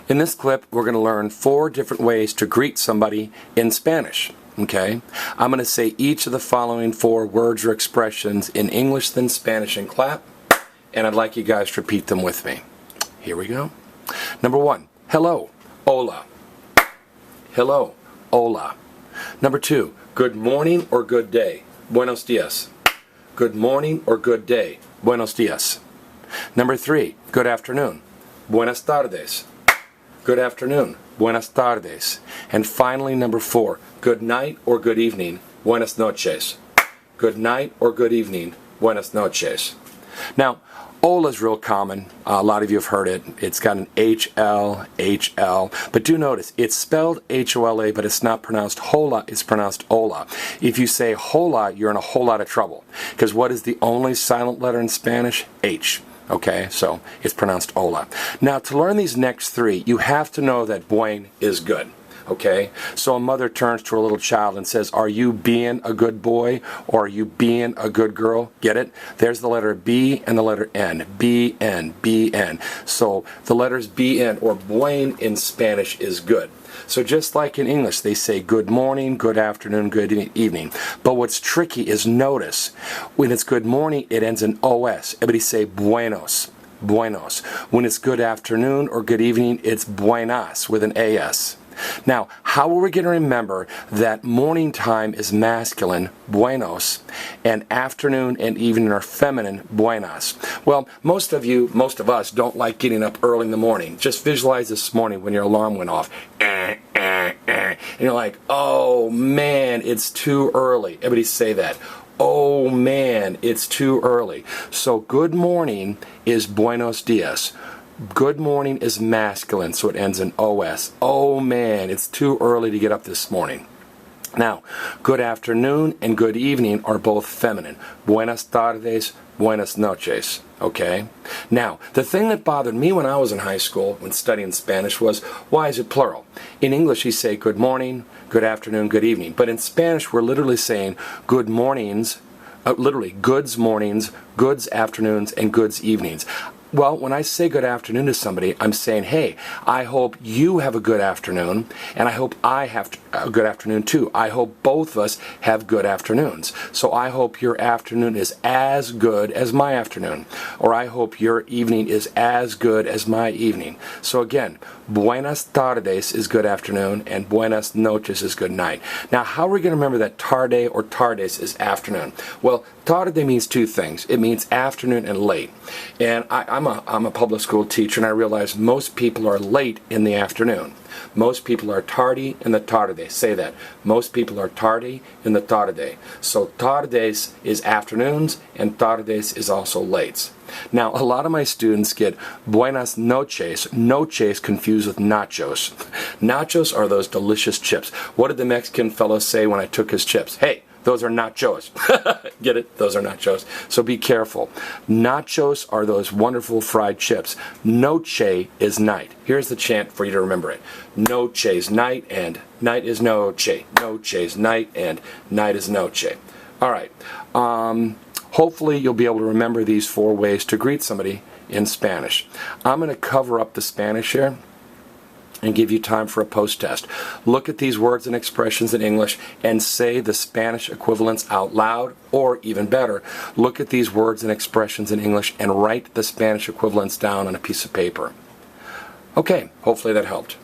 In this clip, we're going to learn 4 different ways to greet somebody in Spanish. Okay? I'm going to say each of the following 4 words or expressions in English then Spanish and clap, and I'd like you guys to repeat them with me. Here we go. Number 1, hello, hola. Hello, hola. Number 2, good morning or good day, buenos días. Good morning or good day, buenos días. Number 3, good afternoon, buenas tardes. Good afternoon, buenas tardes. And finally, number 4, good night or good evening, buenas noches. Good night or good evening, buenas noches. Now, hola is real common. A lot of you have heard it. It's got an H-L. But do notice, it's spelled H-O-L-A, but it's not pronounced hola, it's pronounced hola. If you say hola, you're in a whole lot of trouble. Because what is the only silent letter in Spanish? H. Okay, so it's pronounced hola. Now, to learn these next 3, you have to know that buen is good. Okay, so a mother turns to her little child and says, are you being a good boy or are you being a good girl? Get it? There's the letter B and the letter N. B-N, B-N. So the letters B-N or buen in Spanish is good. So just like in English, they say good morning, good afternoon, good evening. But what's tricky is notice, when it's good morning, it ends in OS. Everybody say buenos, buenos. When it's good afternoon or good evening, it's buenas with an AS. Now, how are we going to remember that morning time is masculine, buenos, and afternoon and evening are feminine, buenas? Well, most of us don't like getting up early in the morning. Just visualize this morning when your alarm went off. And you're like, oh man, it's too early. Everybody say that. Oh man, it's too early. So good morning is buenos días. Good morning is masculine, so it ends in OS. Oh man, it's too early to get up this morning. Now, good afternoon and good evening are both feminine. Buenas tardes, buenas noches. Okay? Now, the thing that bothered me when I was in high school when studying Spanish was, why is it plural? In English, you say good morning, good afternoon, good evening. But in Spanish, we're literally saying good mornings, literally goods mornings, goods afternoons, and goods evenings. Well, when I say good afternoon to somebody, I'm saying, hey, I hope you have a good afternoon, and I hope I have a good afternoon too. I hope both of us have good afternoons. So I hope your afternoon is as good as my afternoon, or I hope your evening is as good as my evening. So again, buenas tardes is good afternoon, and buenas noches is good night. Now, how are we going to remember that tarde or tardes is afternoon? Well, tarde means 2 things. It means afternoon and late. And I'm a public school teacher, and I realize most people are late in the afternoon. Most people are tardy in the tarde. Say that. Most people are tardy in the tarde. So tardes is afternoons, and tardes is also lates. Now, a lot of my students get buenas noches, noches confused with nachos. Nachos are those delicious chips. What did the Mexican fellow say when I took his chips? Hey, those are nachos. Get it? Those are nachos. So be careful. Nachos are those wonderful fried chips. Noche is night. Here's the chant for you to remember it. Noche is night, and night is noche. Noche is night, and night is noche. All right. Hopefully you'll be able to remember these 4 ways to greet somebody in Spanish. I'm going to cover up the Spanish here and give you time for a post-test. Look at these words and expressions in English and say the Spanish equivalents out loud, or even better, look at these words and expressions in English and write the Spanish equivalents down on a piece of paper. Okay, hopefully that helped.